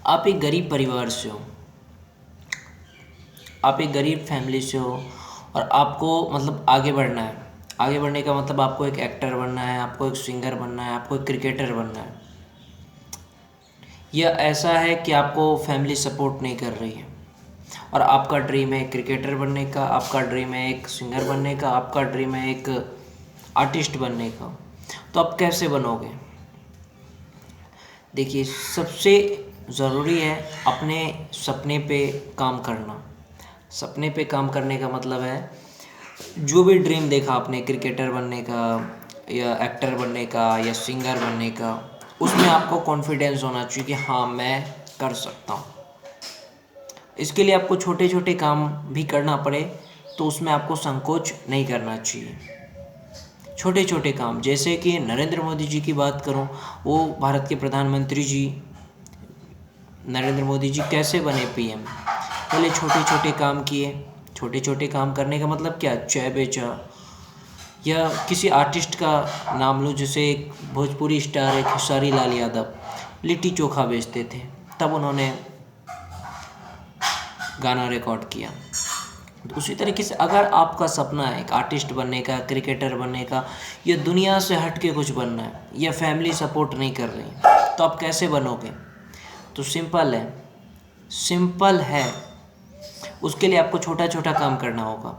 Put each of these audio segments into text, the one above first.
आप एक गरीब परिवार से हो, आप एक गरीब फैमिली से हो और आपको मतलब आगे बढ़ना है। आगे बढ़ने का मतलब आपको एक एक्टर बनना है, आपको एक सिंगर बनना है, आपको एक क्रिकेटर बनना है। या ऐसा है कि आपको फैमिली सपोर्ट नहीं कर रही है और आपका ड्रीम है क्रिकेटर बनने का, आपका ड्रीम है एक सिंगर बनने का, आपका ड्रीम है एक आर्टिस्ट बनने का। तो आप कैसे बनोगे? देखिए, सबसे ज़रूरी है अपने सपने पे काम करना। सपने पे काम करने का मतलब है, जो भी ड्रीम देखा आपने क्रिकेटर बनने का या एक्टर बनने का या सिंगर बनने का, उसमें आपको कॉन्फिडेंस होना चाहिए कि हाँ, मैं कर सकता हूँ। इसके लिए आपको छोटे छोटे काम भी करना पड़े तो उसमें आपको संकोच नहीं करना चाहिए। छोटे छोटे काम, जैसे कि नरेंद्र मोदी जी की बात करूं, वो भारत के प्रधानमंत्री जी नरेंद्र मोदी जी कैसे बने पीएम? पहले छोटे छोटे काम किए। छोटे छोटे काम करने का मतलब क्या? चाय बेचा। या किसी आर्टिस्ट का नाम लो, जैसे एक भोजपुरी स्टार है खेसारी लाल यादव, लिट्टी चोखा बेचते थे, तब उन्होंने गाना रिकॉर्ड किया। तो उसी तरीके से अगर आपका सपना है एक आर्टिस्ट बनने का, क्रिकेटर बनने का, या दुनिया से हट के कुछ बनना है, या फैमिली सपोर्ट नहीं कर रही, तो आप कैसे बनोगे? तो सिंपल है। उसके लिए आपको छोटा छोटा काम करना होगा,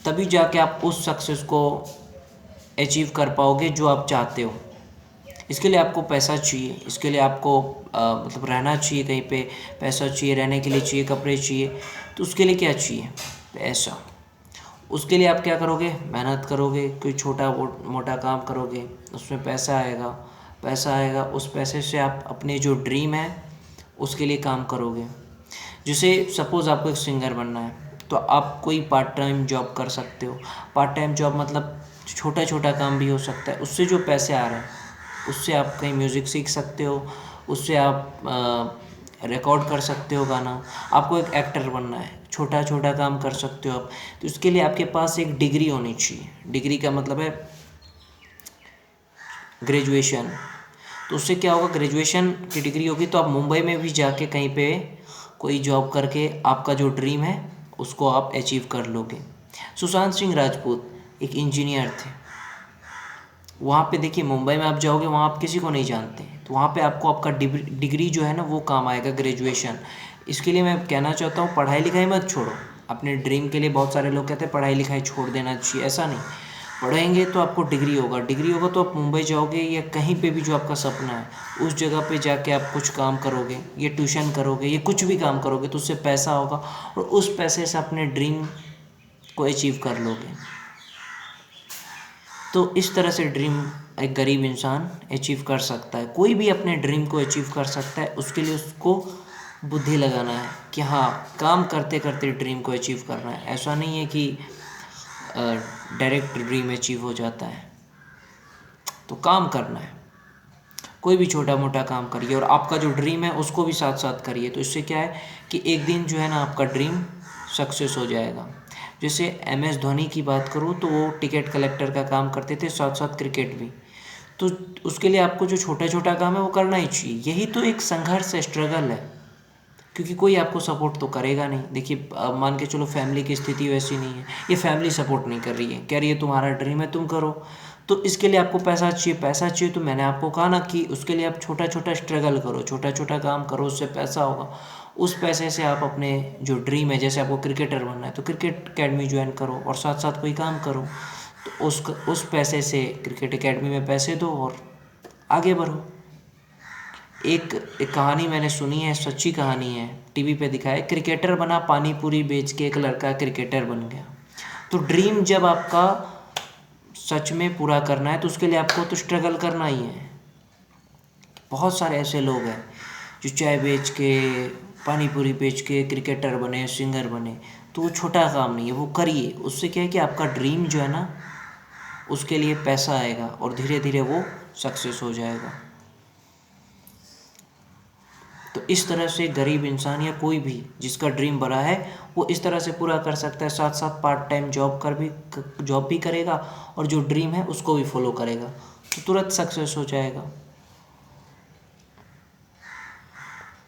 तभी जाके आप उस सक्सेस को अचीव कर पाओगे जो आप चाहते हो। इसके लिए आपको पैसा चाहिए, इसके लिए आपको मतलब रहना चाहिए कहीं पे, पैसा चाहिए, रहने के लिए चाहिए, कपड़े चाहिए। तो उसके लिए क्या चाहिए? पैसा। उसके लिए आप क्या करोगे? मेहनत करोगे, कोई छोटा मोटा काम करोगे, उसमें पैसा आएगा। पैसा आएगा, उस पैसे से आप अपने जो ड्रीम है उसके लिए काम करोगे। जैसे सपोज़ आपको एक सिंगर बनना है, तो आप कोई पार्ट टाइम जॉब कर सकते हो। पार्ट टाइम जॉब मतलब छोटा छोटा काम भी हो सकता है, उससे जो पैसे आ रहे हैं उससे आप कहीं म्यूज़िक सीख सकते हो, उससे आप रिकॉर्ड कर सकते हो गाना। आपको एक एक्टर बनना है, छोटा छोटा काम कर सकते हो आप। तो उसके लिए आपके पास एक डिग्री होनी चाहिए। डिग्री का मतलब है ग्रेजुएशन। तो उससे क्या होगा? ग्रेजुएशन की डिग्री होगी तो आप मुंबई में भी जाके कहीं पे कोई जॉब करके आपका जो ड्रीम है उसको आप अचीव कर लोगे। सुशांत सिंह राजपूत एक इंजीनियर थे। वहाँ पे देखिए, मुंबई में आप जाओगे, वहाँ आप किसी को नहीं जानते, तो वहाँ पे आपको आपका डिग्री जो है ना वो काम आएगा, ग्रेजुएशन। इसके लिए मैं कहना चाहता हूँ, पढ़ाई लिखाई मत छोड़ो। अपने ड्रीम के लिए बहुत सारे लोग कहते हैं पढ़ाई लिखाई छोड़ देना चाहिए, ऐसा नहीं। पढ़ेंगे तो आपको डिग्री होगा, डिग्री होगा तो आप मुंबई जाओगे या कहीं पे भी जो आपका सपना है उस जगह पे जाके आप कुछ काम करोगे, ये ट्यूशन करोगे, ये कुछ भी काम करोगे, तो उससे पैसा होगा और उस पैसे से अपने ड्रीम को अचीव कर लोगे। तो इस तरह से ड्रीम एक गरीब इंसान अचीव कर सकता है। कोई भी अपने ड्रीम को अचीव कर सकता है, उसके लिए उसको बुद्धि लगाना है कि हाँ, काम करते करते ड्रीम को अचीव करना है। ऐसा नहीं है कि डायरेक्ट ड्रीम अचीव हो जाता है। तो काम करना है, कोई भी छोटा मोटा काम करिए और आपका जो ड्रीम है उसको भी साथ साथ करिए। तो इससे क्या है कि एक दिन जो है ना आपका ड्रीम सक्सेस हो जाएगा। जैसे MS धोनी की बात करूँ तो वो टिकट कलेक्टर का काम करते थे, साथ साथ क्रिकेट भी। तो उसके लिए आपको जो छोटा छोटा काम है वो करना ही चाहिए। यही तो एक संघर्ष है, स्ट्रगल है, क्योंकि कोई आपको सपोर्ट तो करेगा नहीं। देखिए, मान के चलो फैमिली की स्थिति वैसी नहीं है, ये फैमिली सपोर्ट नहीं कर रही है, कह रही है तुम्हारा ड्रीम है तुम करो। तो इसके लिए आपको पैसा चाहिए, पैसा चाहिए, तो मैंने आपको कहा ना कि उसके लिए आप छोटा छोटा स्ट्रगल करो, छोटा छोटा काम करो, उससे पैसा होगा। उस पैसे से आप अपने जो ड्रीम है, जैसे आपको क्रिकेटर बनना है तो क्रिकेट अकेडमी ज्वाइन करो और साथ साथ कोई काम करो। तो उस पैसे से क्रिकेट अकेडमी में पैसे दो और आगे बढ़ो। एक एक कहानी मैंने सुनी है, सच्ची कहानी है, टीवी पे दिखाया है। क्रिकेटर बना पानी पूरी बेच के एक लड़का क्रिकेटर बन गया। तो ड्रीम जब आपका सच में पूरा करना है तो उसके लिए आपको तो स्ट्रगल करना ही है। बहुत सारे ऐसे लोग हैं जो चाय बेच के, पानी पूरी बेच के क्रिकेटर बने, सिंगर बने। तो वो छोटा काम नहीं है, वो करिए। उससे क्या है कि आपका ड्रीम जो है ना उसके लिए पैसा आएगा और धीरे धीरे वो सक्सेस हो जाएगा। तो इस तरह से गरीब इंसान या कोई भी जिसका ड्रीम बड़ा है वो इस तरह से पूरा कर सकता है। साथ साथ पार्ट टाइम जॉब भी करेगा और जो ड्रीम है उसको भी फॉलो करेगा, तो तुरंत सक्सेस हो जाएगा।